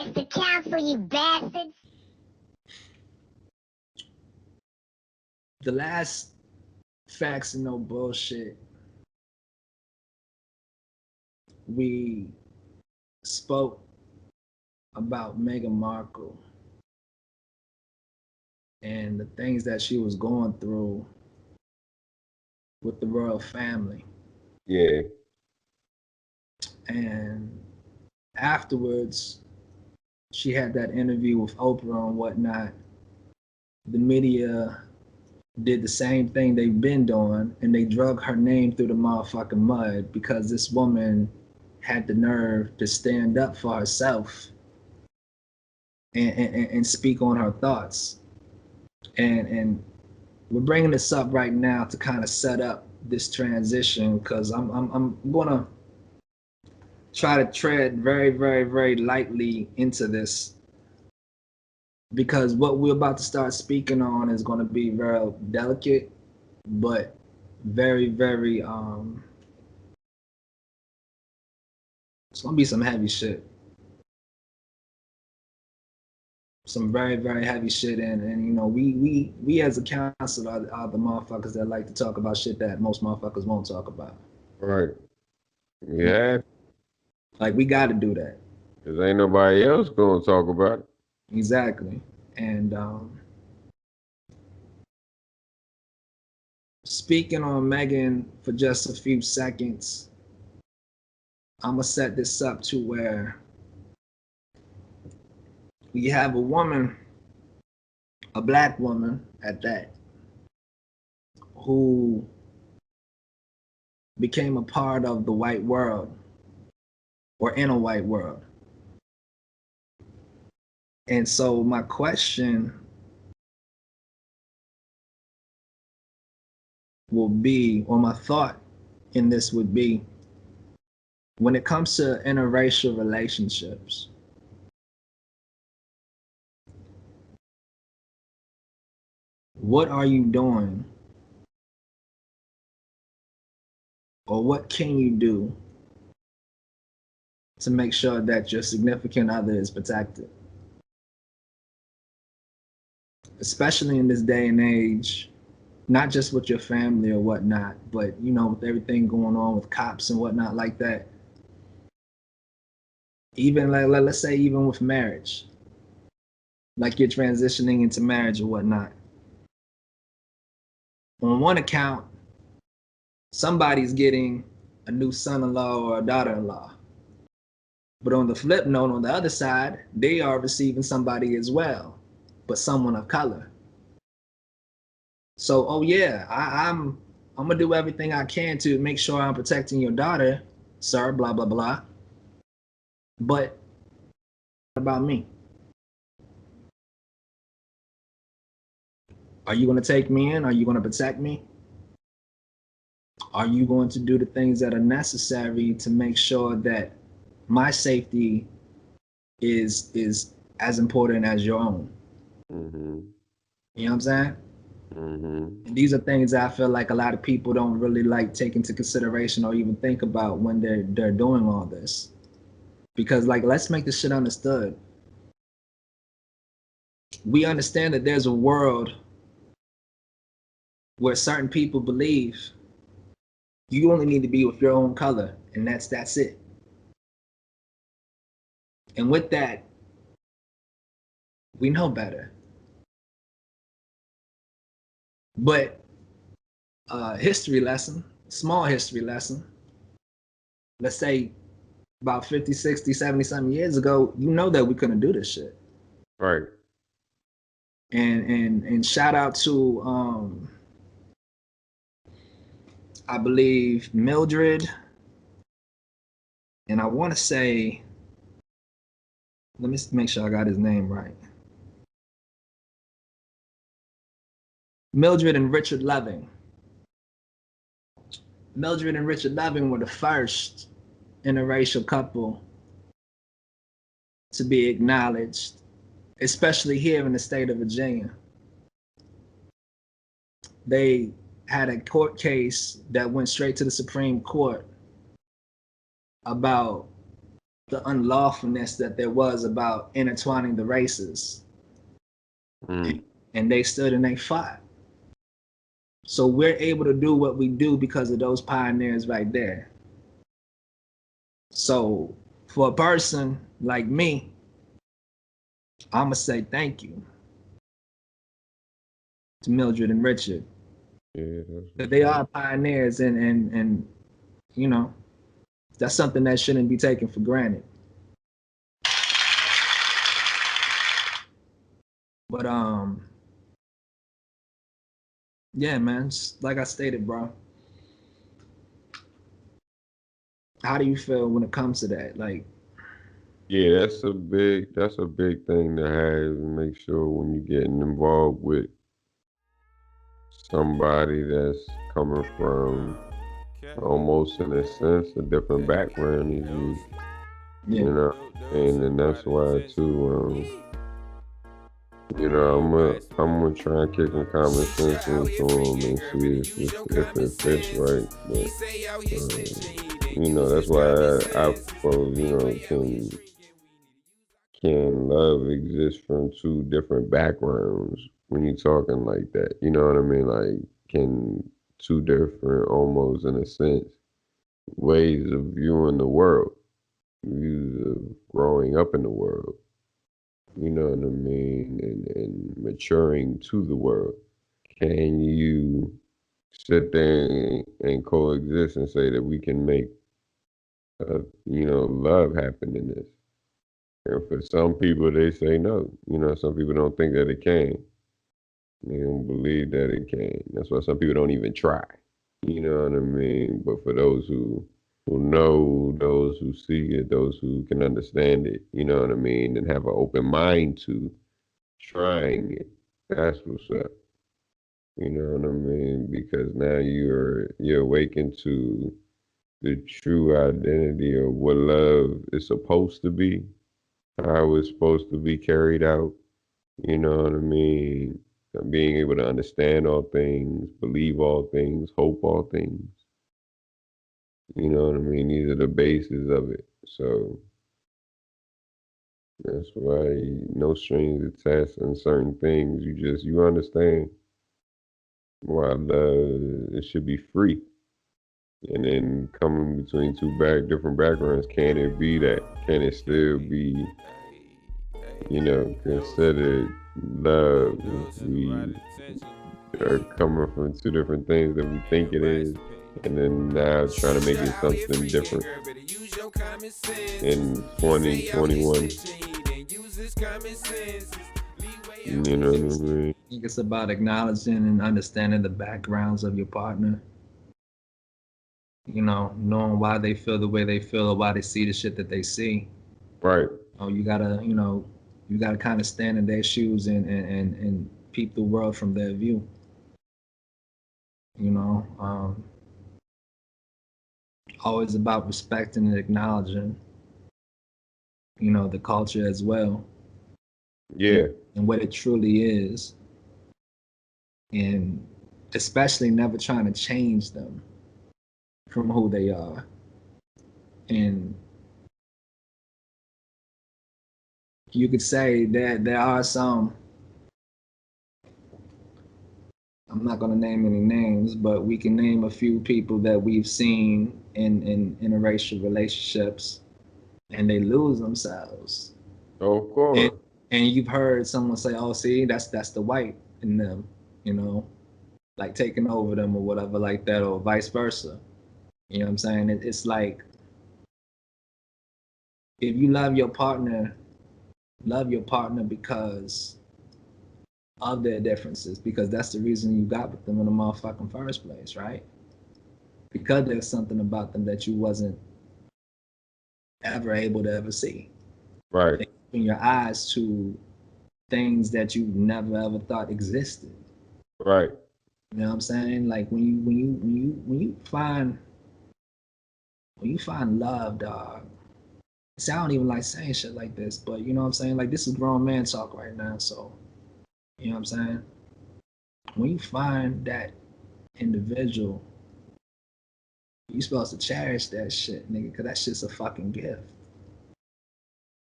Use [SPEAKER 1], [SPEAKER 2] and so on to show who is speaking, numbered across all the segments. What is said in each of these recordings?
[SPEAKER 1] It's the council, you bastards.
[SPEAKER 2] The last Facts and No Bullshit, we spoke about Meghan Markle and the things that she was going through with the royal family.
[SPEAKER 3] Yeah.
[SPEAKER 2] And afterwards, she had that interview with Oprah and whatnot. The media did the same thing they've been doing, and they drug her name through the motherfucking mud because this woman had the nerve to stand up for herself and speak on her thoughts. And we're bringing this up right now to kind of set up this transition, because I'm gonna try to tread very, very, very lightly into this, because what we're about to start speaking on is going to be very delicate, but very, very it's going to be some heavy shit. Some very, very heavy shit. And you know, we as a council are the motherfuckers that like to talk about shit that most motherfuckers won't talk about.
[SPEAKER 3] Right. Yeah.
[SPEAKER 2] Like, we got to do that.
[SPEAKER 3] Because ain't nobody else going to talk about it.
[SPEAKER 2] Exactly. And speaking on Meghan for just a few seconds, I'm going to set this up to where we have a woman, a black woman at that, who became a part of the white world, or in a white world. And so my question will be, or my thought in this would be, when it comes to interracial relationships, what are you doing, or what can you do to make sure that your significant other is protected? Especially in this day and age, not just with your family or whatnot, but you know, with everything going on with cops and whatnot like that. Even like, let's say even with marriage, like you're transitioning into marriage or whatnot. On one account, somebody's getting a new son-in-law or a daughter-in-law. But on the flip note, on the other side, they are receiving somebody as well, but someone of color. So, oh yeah, I'm gonna do everything I can to make sure I'm protecting your daughter, sir, blah, blah, blah. But what about me? Are you gonna take me in? Are you gonna protect me? Are you going to do the things that are necessary to make sure that my safety is as important as your own?
[SPEAKER 3] Mm-hmm.
[SPEAKER 2] You know what I'm saying?
[SPEAKER 3] Mm-hmm.
[SPEAKER 2] And these are things that I feel like a lot of people don't really like take into consideration or even think about when they're doing all this. Because, like, let's make this shit understood. We understand that there's a world where certain people believe you only need to be with your own color, and that's it. And with that, we know better. But history lesson, small history lesson, let's say about 50, 60, 70 something years ago, you know that we couldn't do this shit.
[SPEAKER 3] Right.
[SPEAKER 2] And shout out to I believe Mildred, and I want to say, let me make sure I got his name right. Mildred and Richard Loving. Mildred and Richard Loving were the first interracial couple to be acknowledged, especially here in the state of Virginia. They had a court case that went straight to the Supreme Court about the unlawfulness that there was about intertwining the races.
[SPEAKER 3] Mm.
[SPEAKER 2] And they stood and they fought. So we're able to do what we do because of those pioneers right there. So for a person like me, I'm gonna say thank you to Mildred and Richard.
[SPEAKER 3] Yeah,
[SPEAKER 2] They are pioneers, and you know, that's something that shouldn't be taken for granted. But yeah, man, like I stated, bro. How do you feel when it comes to that? Like,
[SPEAKER 3] yeah, that's a big thing to have and make sure when you're getting involved with somebody that's coming from almost in a sense a different background as you,
[SPEAKER 2] yeah,
[SPEAKER 3] you know, and that's why too, you know, I'm gonna try and kick some common sense into them and see if it fits right. But you know, that's why I suppose, you know, can love exist from two different backgrounds when you're talking like that? You know what I mean? Like, can two different, almost in a sense, ways of viewing the world, views of growing up in the world, you know what I mean, and maturing to the world. Can you sit there and coexist and say that we can make, you know, love happen in this? And for some people, they say no. You know, some people don't think that it can. They don't believe that it can. That's why some people don't even try. You know what I mean? But for those who know, those who see it, those who can understand it, you know what I mean, and have an open mind to trying it, that's what's up. You know what I mean? Because now you're awakened to the true identity of what love is supposed to be, how it's supposed to be carried out. You know what I mean? Being able to understand all things, believe all things, hope all things. You know what I mean? These are the bases of it. So that's why no strings attached and certain things. You understand why love it should be free. And then coming between different backgrounds, can it be that? Can it still be, you know, considered love if we are coming from two different things that we think it is, and then now trying to make it something different in 2021. You know what I mean?
[SPEAKER 2] I think it's about acknowledging and understanding the backgrounds of your partner. You know, knowing why they feel the way they feel or why they see the shit that they see.
[SPEAKER 3] Right.
[SPEAKER 2] Oh, you gotta kind of stand in their shoes and peep the world from their view. You know, always about respecting and acknowledging, you know, the culture as well.
[SPEAKER 3] Yeah.
[SPEAKER 2] And what it truly is. And especially never trying to change them from who they are. And you could say that there are some, I'm not going to name any names, but we can name a few people that we've seen in interracial relationships, and they lose themselves.
[SPEAKER 3] Of course.
[SPEAKER 2] And you've heard someone say, "Oh, see, that's the white in them," you know, like taking over them or whatever like that, or vice versa. You know what I'm saying? It's like if you love your partner because of their differences, because that's the reason you got with them in the motherfucking first place, right? Because there's something about them that you wasn't ever able to ever see.
[SPEAKER 3] Right.
[SPEAKER 2] They open your eyes to things that you never ever thought existed.
[SPEAKER 3] Right.
[SPEAKER 2] You know what I'm saying? Like when you find love, dog. See, I don't even like saying shit like this, but you know what I'm saying? Like this is grown man talk right now, so you know what I'm saying? When you find that individual, you supposed to cherish that shit, nigga, because that shit's a fucking gift.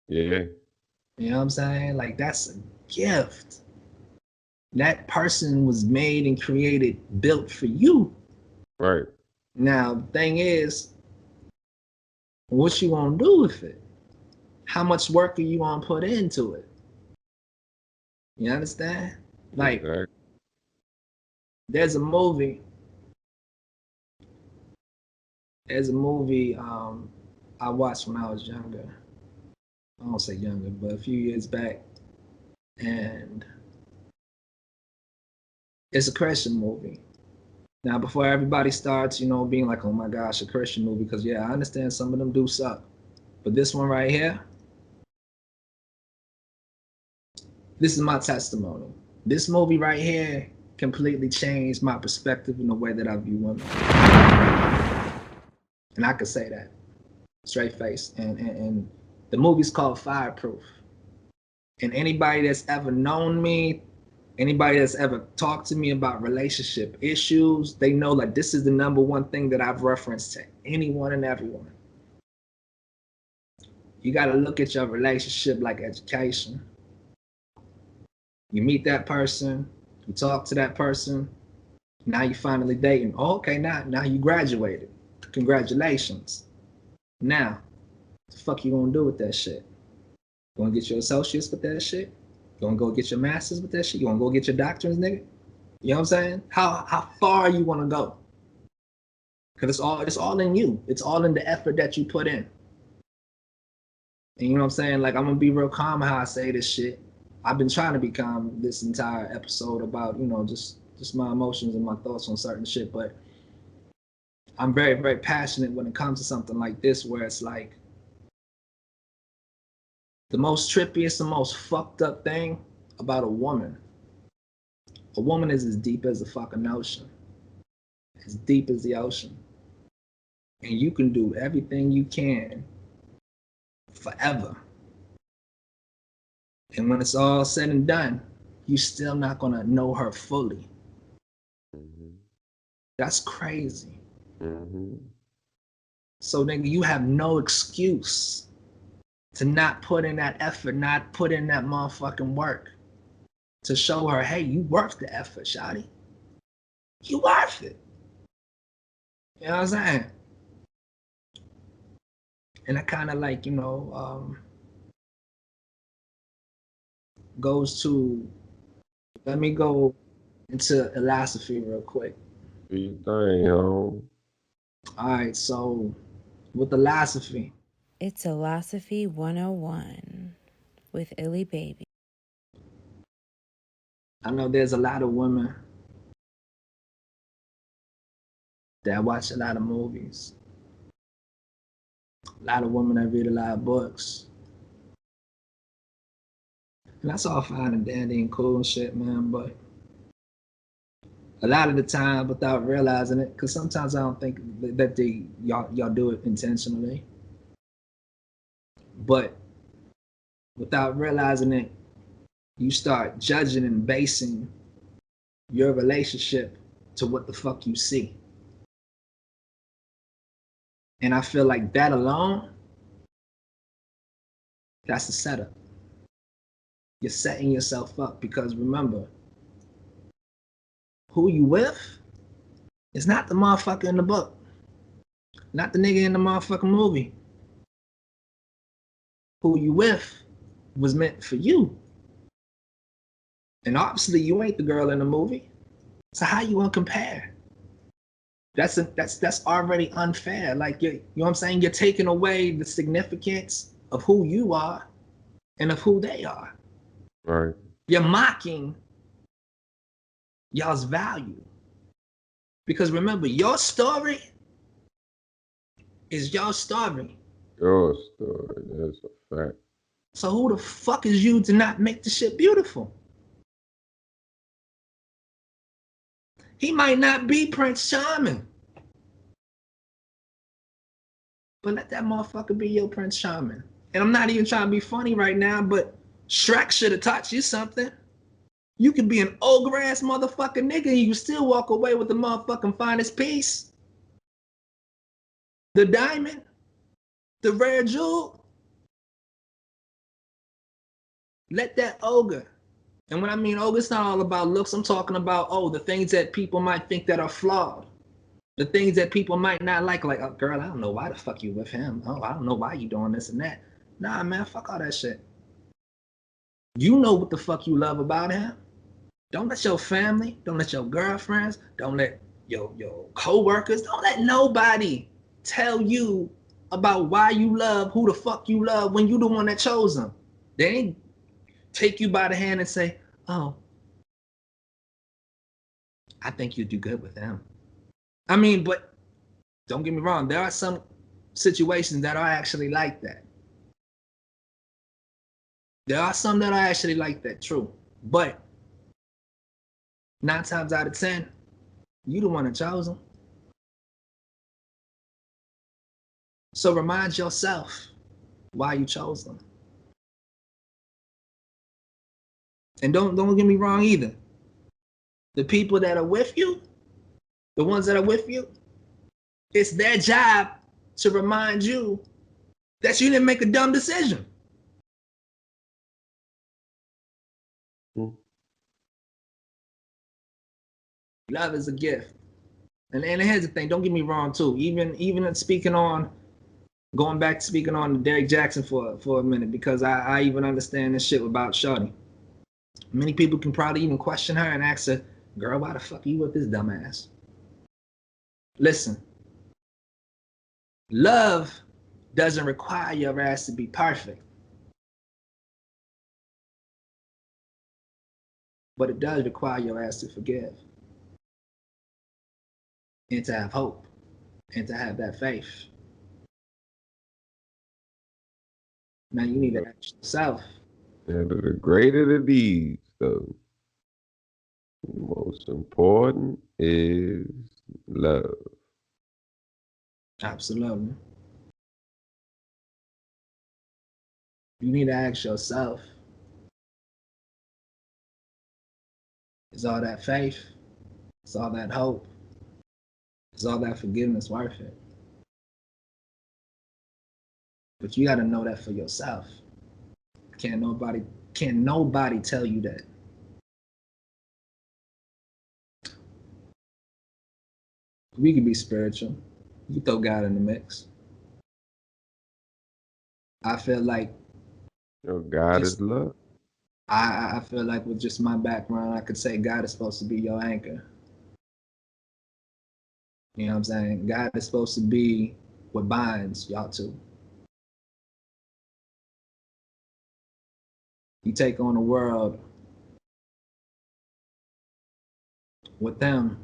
[SPEAKER 3] Yeah.
[SPEAKER 2] You know what I'm saying? Like, that's a gift. That person was made and created, built for you.
[SPEAKER 3] Right.
[SPEAKER 2] Now, the thing is, what you gonna do with it? How much work are you gonna put into it? You understand? Like,
[SPEAKER 3] Exactly.
[SPEAKER 2] there's a movie. I watched when I was younger. I don't say younger, but a few years back, and it's a Christian movie. Now, before everybody starts, being like, "Oh my gosh, a Christian movie," because yeah, I understand some of them do suck, but this one right here, this is my testimony. This movie right here completely changed my perspective in the way that I view women, and I could say that straight face. And the movie's called Fireproof. And anybody that's ever known me, anybody that's ever talked to me about relationship issues, they know like this is the number one thing that I've referenced to anyone and everyone. You got to look at your relationship like education. You meet that person, you talk to that person, now you finally dating. Oh, okay, now you graduated. Congratulations. Now, what the fuck you gonna do with that shit? You gonna get your associates with that shit? You gonna go get your masters with that shit? You gonna go get your doctorate, nigga? You know what I'm saying? How far you wanna go? Cause it's all in you. It's all in the effort that you put in. And you know what I'm saying? Like, I'm gonna be real calm how I say this shit. I've been trying to be calm this entire episode about, just my emotions and my thoughts on certain shit, but I'm very, very passionate when it comes to something like this, where it's like the most trippiest and most fucked up thing about a woman. A woman is as deep as the fucking ocean, as deep as the ocean. And you can do everything you can forever. And when it's all said and done, you're still not gonna know her fully.
[SPEAKER 3] Mm-hmm.
[SPEAKER 2] That's crazy.
[SPEAKER 3] Mm-hmm.
[SPEAKER 2] So nigga, you have no excuse to not put in that effort, not put in that motherfucking work to show her, hey, you worth the effort, shawty. You worth it. You know what I'm saying? And I kind of like, goes to, let me go into Illosophy real quick.
[SPEAKER 3] Do you think,
[SPEAKER 2] All right, so with Illosophy,
[SPEAKER 4] It's Illosophy101 with Illy Baby.
[SPEAKER 2] I know there's a lot of women that watch a lot of movies, a lot of women that read a lot of books. And that's all fine and dandy and cool and shit, man, but a lot of the time without realizing it, because sometimes I don't think that y'all do it intentionally, but without realizing it, you start judging and basing your relationship to what the fuck you see. And I feel like that alone, that's the setup. You're setting yourself up, because remember, who you with is not the motherfucker in the book, not the nigga in the motherfucking movie. Who you with was meant for you. And obviously you ain't the girl in the movie. So how you gonna compare? That's already unfair. Like, you know what I'm saying? You're taking away the significance of who you are and of who they are.
[SPEAKER 3] right?
[SPEAKER 2] You're mocking y'all's value. Because remember, your story is your story.
[SPEAKER 3] Your story, that's a fact.
[SPEAKER 2] So who the fuck is you to not make the shit beautiful? He might not be Prince Charming, but let that motherfucker be your Prince Charming. And I'm not even trying to be funny right now, but Shrek should have taught you something. You could be an ogre ass motherfucking nigga and you still walk away with the motherfucking finest piece. The diamond, the rare jewel. Let that ogre. And when I mean ogre, it's not all about looks. I'm talking about, the things that people might think that are flawed. The things that people might not like, oh, girl, I don't know why the fuck you with him. Oh, I don't know why you doing this and that. Nah, man, fuck all that shit. You know what the fuck you love about him. Don't let your family, don't let your girlfriends, don't let your co-workers, don't let nobody tell you about why you love who the fuck you love when you the one that chose them. They ain't take you by the hand and say, oh, I think you'd do good with them. I mean, but don't get me wrong, there are some situations that are actually like that. There are some that are actually like that, true. But 9 times out of 10, you the one that chose them. So remind yourself why you chose them. And don't get me wrong either. The people that are with you, the ones that are with you, it's their job to remind you that you didn't make a dumb decision. Love is a gift. And here's the thing, don't get me wrong too. Even going back to speaking on Derrick Jackson for a minute, because I even understand this shit about Shorty. Many people can probably even question her and ask her, girl, why the fuck are you with this dumbass? Listen, love doesn't require your ass to be perfect. But it does require your ass to forgive. And to have hope. And to have that faith. Now you need to ask yourself.
[SPEAKER 3] And the greater the deeds, though, the most important is love.
[SPEAKER 2] Absolutely. You need to ask yourself, is all that faith, is all that hope, is all that forgiveness worth it? But you got to know that for yourself. Can't nobody tell you that. We can be spiritual. You throw God in the mix. I feel like
[SPEAKER 3] God is love.
[SPEAKER 2] I feel like with just my background, I could say God is supposed to be your anchor. You know what I'm saying? God is supposed to be what binds y'all two. You take on the world with them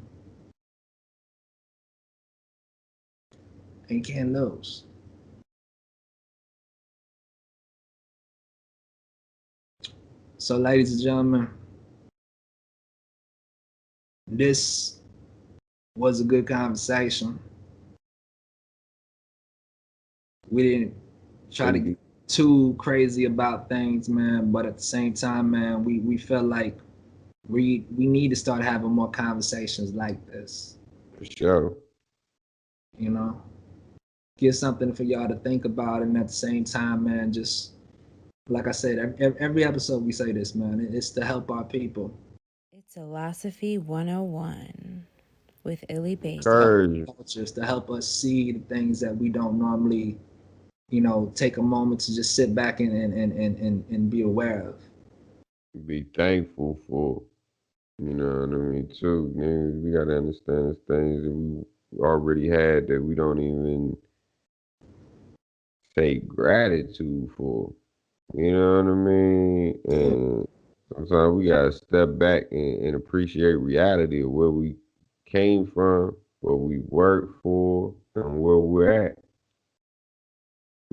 [SPEAKER 2] and you can't lose. So, ladies and gentlemen, this was a good conversation. We didn't try to get too crazy about things, man, but at the same time, man, we felt like we need to start having more conversations like this.
[SPEAKER 3] For sure.
[SPEAKER 2] You know, get something for y'all to think about, and at the same time, man, just like I said, every episode we say this, man, it's to help our people.
[SPEAKER 4] It's Illosophy101 with Illy Baby.
[SPEAKER 2] Just to help us see the things that we don't normally, take a moment to just sit back and be aware of.
[SPEAKER 3] Be thankful for, you know what I mean, too. Man, we got to understand there's things that we already had that we don't even say gratitude for. You know what I mean? And sometimes we got to step back and appreciate reality of where we came from, what we worked for, and where we're at.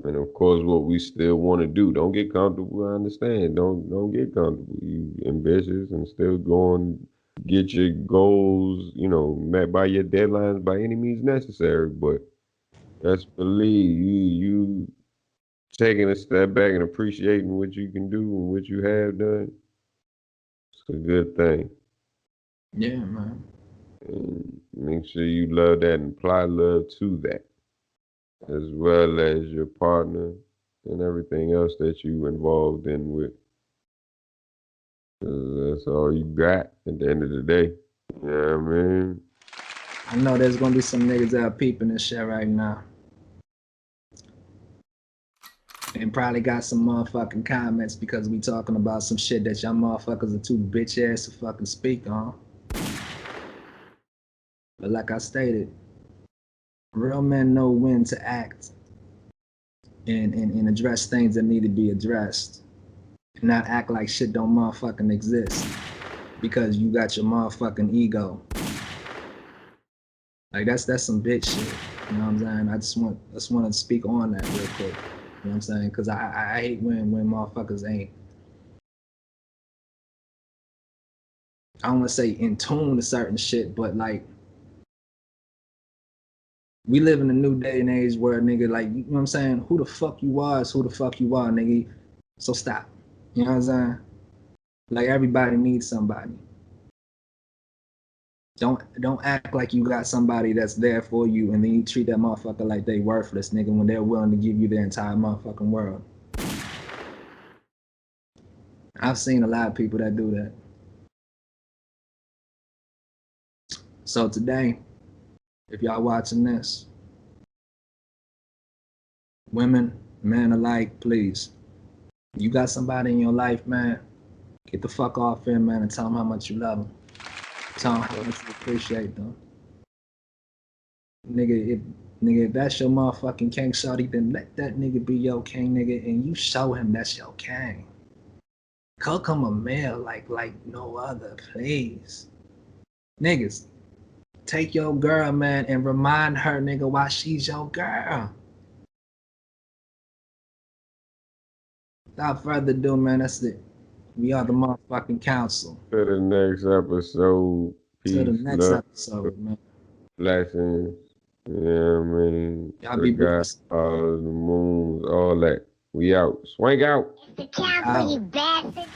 [SPEAKER 3] And of course, what we still want to do. Don't get comfortable. I understand. Don't get comfortable. You ambitious and still going get your goals, met by your deadlines by any means necessary. But best believe you taking a step back and appreciating what you can do and what you have done. It's a good thing.
[SPEAKER 2] Yeah, man.
[SPEAKER 3] And make sure you love that and apply love to that, as well as your partner and everything else that you involved in with. 'Cause that's all you got at the end of the day. You know what I mean?
[SPEAKER 2] I know there's gonna be some niggas that are peeping this shit right now. And probably got some motherfucking comments because we talking about some shit that y'all motherfuckers are too bitch ass to fucking speak on. But like I stated, real men know when to act and address things that need to be addressed. And not act like shit don't motherfucking exist because you got your motherfucking ego. Like that's some bitch shit. You know what I'm saying? I just want to speak on that real quick. You know what I'm saying? Because I hate when motherfuckers ain't, I don't want to say in tune to certain shit, but like, we live in a new day and age where nigga, like, you know what I'm saying? Who the fuck you are is who the fuck you are, nigga. So stop. You know what I'm saying? Like everybody needs somebody. Don't act like you got somebody that's there for you and then you treat that motherfucker like they worthless, nigga, when they're willing to give you the entire motherfucking world. I've seen a lot of people that do that. So today, if y'all watching this, women, men alike, please, you got somebody in your life, man, get the fuck off him, man, and tell them how much you love them. Tell them how much you appreciate them. Nigga, if that's your motherfucking king shawty, then let that nigga be your king, nigga, and you show him that's your king. Cook him a meal like no other, please. Niggas, take your girl, man, and remind her, nigga, why she's your girl. Without further ado, man, that's it. We are the motherfucking council.
[SPEAKER 3] To the next episode. Peace,
[SPEAKER 2] To the next
[SPEAKER 3] love,
[SPEAKER 2] episode, man.
[SPEAKER 3] blessings. You know what I mean?
[SPEAKER 2] Y'all be blessed.
[SPEAKER 3] The moons, all that. We out. Swing out.
[SPEAKER 1] It's the council, you bastard.